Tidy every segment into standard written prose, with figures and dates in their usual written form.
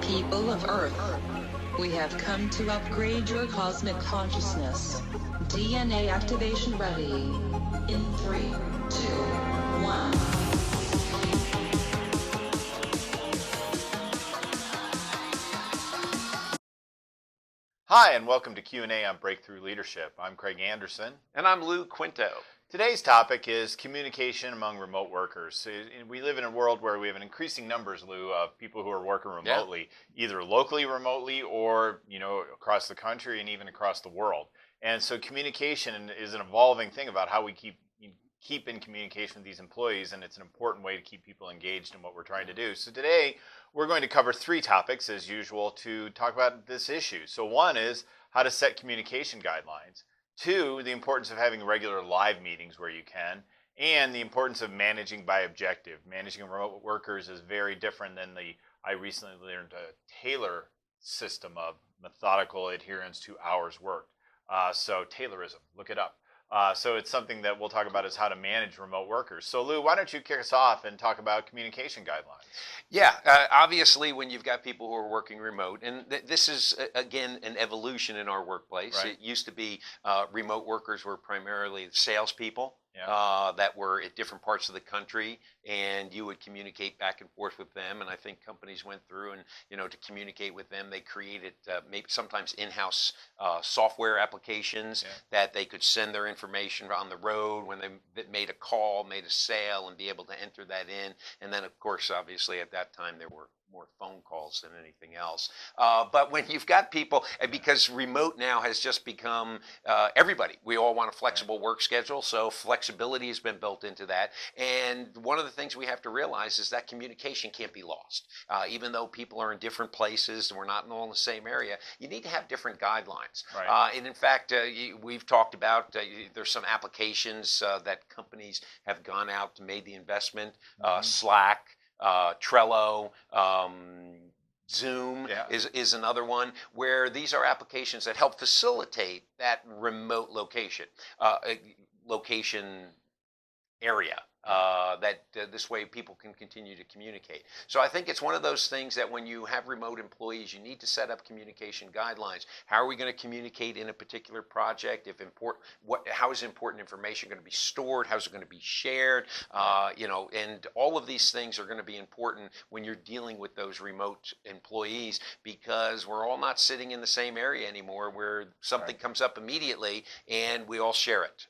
People of Earth, we have come to upgrade your cosmic consciousness. DNA activation ready. In 3, 2, 1. Hi, and welcome to Q&A on Breakthrough Leadership. I'm Craig Anderson. And I'm Lou Quinto. Today's topic is communication among remote workers. We live in a world where we have an increasing numbers, Lou, of people who are working remotely, either locally remotely or, across the country and even across the world. And so communication is an evolving thing about how we keep in communication with these employees, and it's an important way to keep people engaged in what we're trying to do. So today, we're going to cover 3 topics, as usual, to talk about this issue. So one is how to set communication guidelines. 2, the importance of having regular live meetings where you can, and the importance of managing by objective. Managing remote workers is very different than I recently learned a Taylor system of methodical adherence to hours worked. So Taylorism, look it up. So it's something that we'll talk about is how to manage remote workers. So Lou, why don't you kick us off and talk about communication guidelines? Yeah, obviously when you've got people who are working remote, and this is, again, an evolution in our workplace. Right. It used to be remote workers were primarily salespeople. Yeah. That were at different parts of the country, and you would communicate back and forth with them. And I think companies went through and, to communicate with them, they created maybe sometimes in-house software applications that they could send their information on the road when they made a call, made a sale, and be able to enter that in. And then, of course, obviously at that time there were more phone calls than anything else. But when you've got people, because remote now has just become everybody, we all want a flexible work schedule, so flexibility has been built into that. And one of the things we have to realize is that communication can't be lost. Even though people are in different places and we're not all in the same area, you need to have different guidelines. Right. And in fact, we've talked about there's some applications that companies have gone out and made the investment, Slack, Trello, Zoom is another one, where these are applications that help facilitate that remote location area. This way people can continue to communicate. So I think it's one of those things that when you have remote employees, you need to set up communication guidelines. How are we going to communicate in a particular project? How is important information going to be stored? How is it going to be shared? And all of these things are going to be important when you're dealing with those remote employees, because we're all not sitting in the same area anymore where something comes up immediately and we all share it.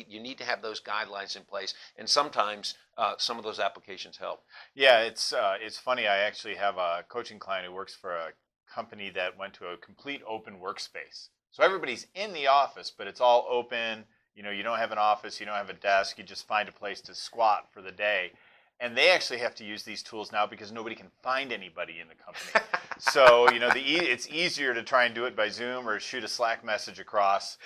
You need to have those guidelines in place, and sometimes some of those applications help. Yeah, it's funny. I actually have a coaching client who works for a company that went to a complete open workspace. So everybody's in the office, but it's all open. You don't have an office, you don't have a desk, you just find a place to squat for the day. And they actually have to use these tools now because nobody can find anybody in the company. So, it's easier to try and do it by Zoom or shoot a Slack message across,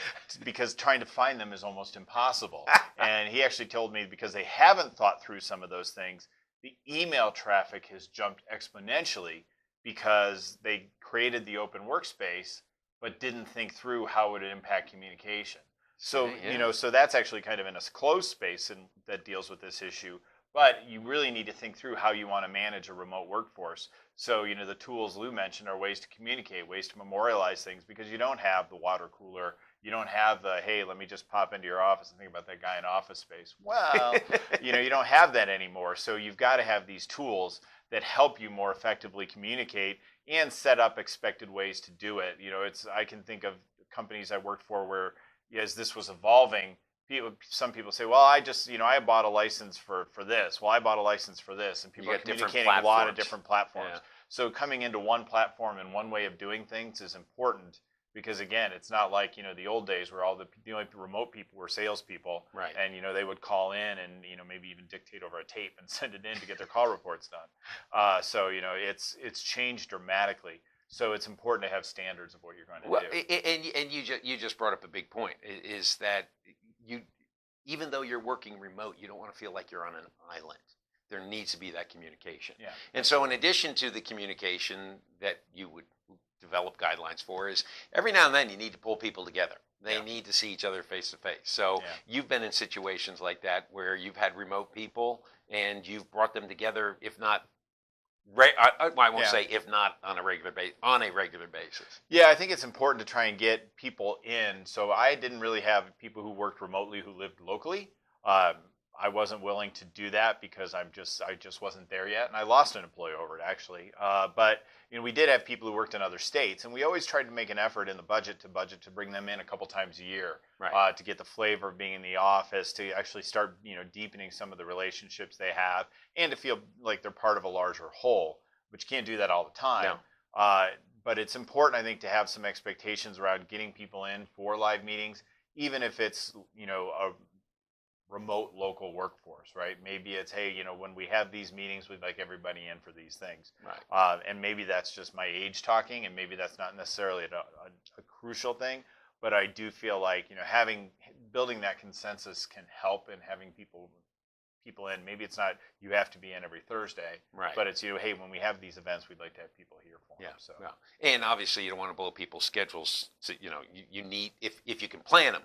because trying to find them is almost impossible. And he actually told me because they haven't thought through some of those things, the email traffic has jumped exponentially because they created the open workspace but didn't think through how it would impact communication. So, so that's actually kind of in a closed space that deals with this issue. But you really need to think through how you want to manage a remote workforce. So, the tools Lou mentioned are ways to communicate, ways to memorialize things, because you don't have the water cooler. You don't have the, hey, let me just pop into your office and think about that guy in Office Space. Well, you don't have that anymore. So you've got to have these tools that help you more effectively communicate and set up expected ways to do it. I can think of companies I worked for where, as this was evolving, some people say, well, I bought a license for this. Well, I bought a license for this. And people are communicating a lot of different platforms. Yeah. So coming into one platform and one way of doing things is important, because, again, it's not like, the old days where the only remote people were salespeople. Right. And, they would call in and, maybe even dictate over a tape and send it in to get their call reports done. So, it's changed dramatically. So it's important to have standards of what you're going to do. And you just brought up a big point, is that even though you're working remote, you don't want to feel like you're on an island. There needs to be that communication. Yeah. And so in addition to the communication that you would develop guidelines for, is every now and then you need to pull people together. They need to see each other face to face. So you've been in situations like that where you've had remote people and you've brought them together, if not I won't Yeah. say if not on a regular basis. Yeah, I think it's important to try and get people in. So I didn't really have people who worked remotely who lived locally. Um, I wasn't willing to do that because I just wasn't there yet, and I lost an employee over it actually. But we did have people who worked in other states, and we always tried to make an effort in the budget to bring them in a couple times a year, Right. to get the flavor of being in the office, to actually start deepening some of the relationships they have, and to feel like they're part of a larger whole. But you can't do that all the time. No. But it's important, I think, to have some expectations around getting people in for live meetings, even if it's a remote local workforce, right? Maybe it's, hey, when we have these meetings, we'd like everybody in for these things. Right. And maybe that's just my age talking, and maybe that's not necessarily a crucial thing, but I do feel like, building that consensus can help in having people in. Maybe it's not you have to be in every Thursday, Right. but it's, hey, when we have these events, we'd like to have people here for them. So. Yeah. And obviously you don't want to blow people's schedules. So, you need, if you can plan them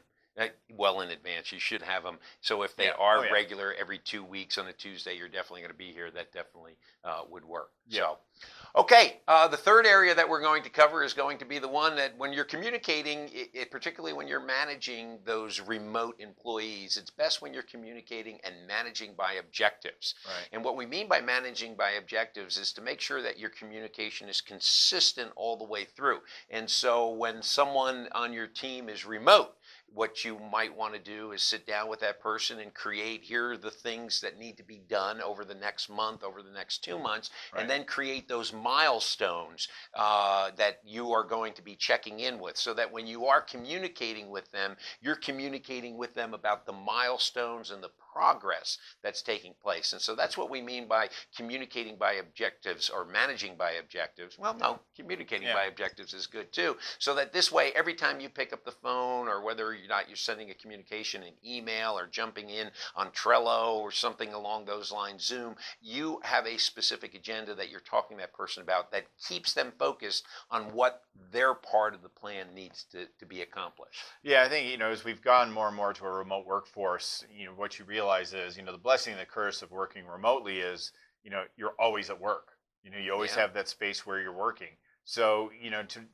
well in advance, you should have them. So if they are regular every 2 weeks on a Tuesday, you're definitely going to be here. That definitely would work. Yeah. So, okay. The third area that we're going to cover is going to be the one that when you're communicating, particularly when you're managing those remote employees, it's best when you're communicating and managing by objectives. Right. And what we mean by managing by objectives is to make sure that your communication is consistent all the way through. And so when someone on your team is remote, what you might want to do is sit down with that person and create, here are the things that need to be done over the next month, over the next 2 months, Right. and then create those milestones that you are going to be checking in with, so that when you are communicating with them, you're communicating with them about the milestones and the progress that's taking place. And so that's what we mean by communicating by objectives or managing by objectives. Well, no, communicating by objectives is good too. So that this way, every time you pick up the phone, or whether you're sending a communication, an email, or jumping in on Trello or something along those lines, Zoom, you have a specific agenda that you're talking to that person about that keeps them focused on what their part of the plan needs to be accomplished. Yeah, I think, as we've gone more and more to a remote workforce, what you realize is, the blessing and the curse of working remotely is, you're always at work. You always have that space where you're working. So,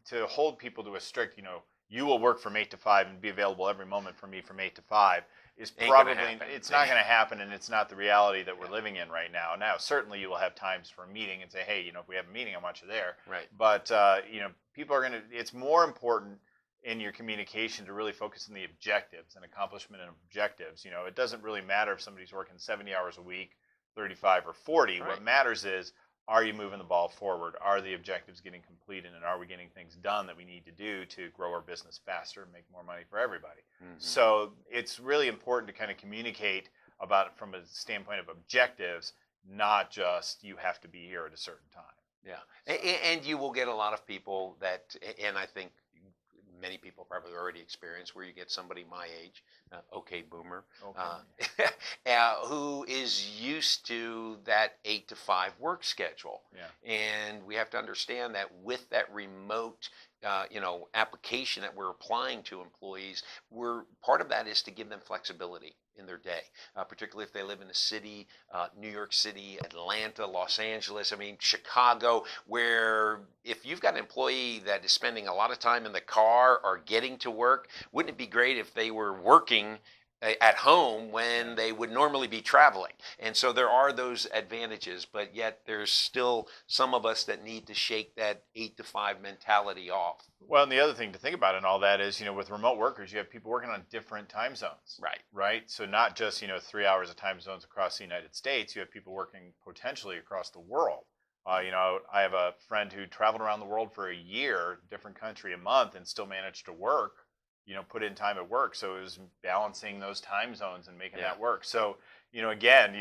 to hold people to a strict, you will work from 8 to 5 and be available every moment for me from 8 to 5 is probably, it's not going to happen, and it's not the reality that we're living in right now. Now, certainly you will have times for a meeting and say, hey, if we have a meeting, I want you there. Right. But, people are going to, it's more important in your communication to really focus on the objectives and accomplishment and objectives. It doesn't really matter if somebody's working 70 hours a week, 35 or 40. Right. What matters is, are you moving the ball forward? Are the objectives getting completed? And are we getting things done that we need to do to grow our business faster and make more money for everybody? Mm-hmm. So it's really important to kind of communicate about it from a standpoint of objectives, not just you have to be here at a certain time. Yeah. So. And you will get a lot of people that, and I think many people probably already experience, where you get somebody my age, okay, boomer, who is used to that 8 to 5 work schedule. Yeah. And we have to understand that with that remote application that we're applying to employees, part of that is to give them flexibility in their day, particularly if they live in a city, New York City, Atlanta, Los Angeles, Chicago, where if you've got an employee that is spending a lot of time in the car or getting to work, wouldn't it be great if they were working at home when they would normally be traveling? And so there are those advantages, but yet there's still some of us that need to shake that 8 to 5 mentality off. Well, and the other thing to think about in all that is, with remote workers, you have people working on different time zones. Right. So not just, 3 hours of time zones across the United States, you have people working potentially across the world. I have a friend who traveled around the world for a year, different country a month, and still managed to work. Put in time at work. So it was balancing those time zones and making that work. So, again,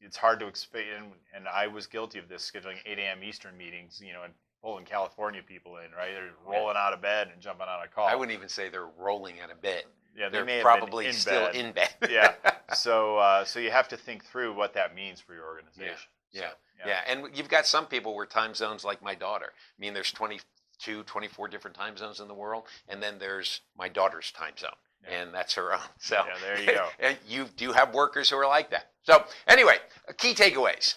it's hard to explain. And I was guilty of this, scheduling 8 a.m. Eastern meetings, and pulling California people in, right? They're rolling out of bed and jumping on a call. I wouldn't even say they're rolling out of bed. Yeah, they're probably still in bed. Yeah. So you have to think through what that means for your organization. Yeah. And you've got some people where time zones, like my daughter. There's 22, 24 different time zones in the world, and then there's my daughter's time zone, and that's her own. So there you go. And you do have workers who are like that. So anyway, key takeaways.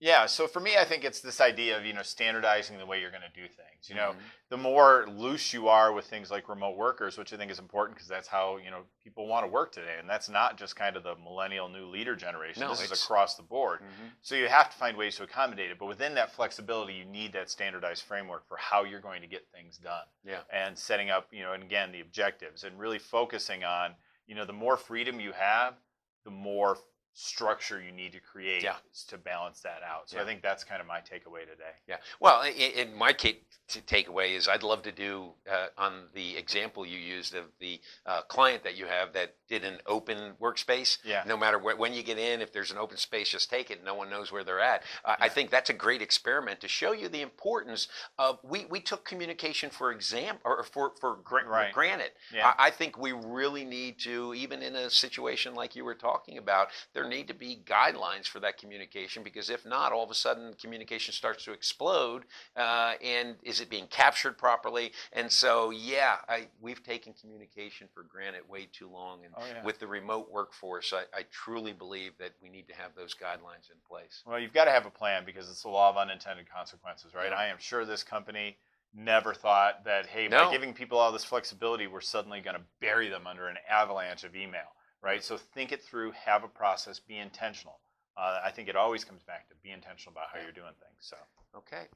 Yeah, so for me, I think it's this idea of, standardizing the way you're going to do things. Mhm. The more loose you are with things like remote workers, which I think is important because that's how, people want to work today. And that's not just kind of the millennial new leader generation. No, This is it's across the board. Mhm. So you have to find ways to accommodate it. But within that flexibility, you need that standardized framework for how you're going to get things done. Yeah. And setting up, and again, the objectives and really focusing on, the more freedom you have, the more structure you need to create Yeah. to balance that out. So Yeah. I think that's kind of my takeaway today. Yeah. Well, in my takeaway is I'd love to do on the example you used of the client that you have that did an open workspace. Yeah. No matter when you get in, if there's an open space, just take it. No one knows where they're at. I think that's a great experiment to show you the importance of. We took communication for granted. Yeah. I think we really need to, even in a situation like you were talking about, there need to be guidelines for that communication, because if not, all of a sudden communication starts to explode, and is it being captured properly? And so, we've taken communication for granted way too long, and with the remote workforce, I truly believe that we need to have those guidelines in place. Well, you've got to have a plan because it's the law of unintended consequences, right? Yeah. I am sure this company never thought that, hey, by giving people all this flexibility, we're suddenly going to bury them under an avalanche of email. Right, so think it through, have a process, be intentional. I think it always comes back to be intentional about how you're doing things. So, okay,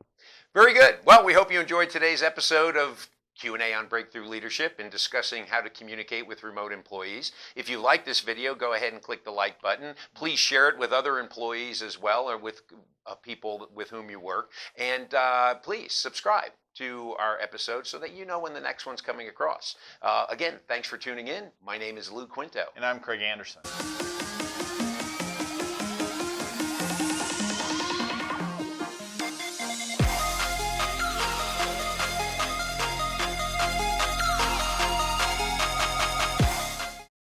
very good. Well, we hope you enjoyed today's episode of Q&A on Breakthrough Leadership and discussing how to communicate with remote employees. If you like this video, go ahead and click the like button. Please share it with other employees as well, or with people with whom you work. And please subscribe to our episode so that you know when the next one's coming across. Again, thanks for tuning in. My name is Lou Quinto. And I'm Craig Anderson.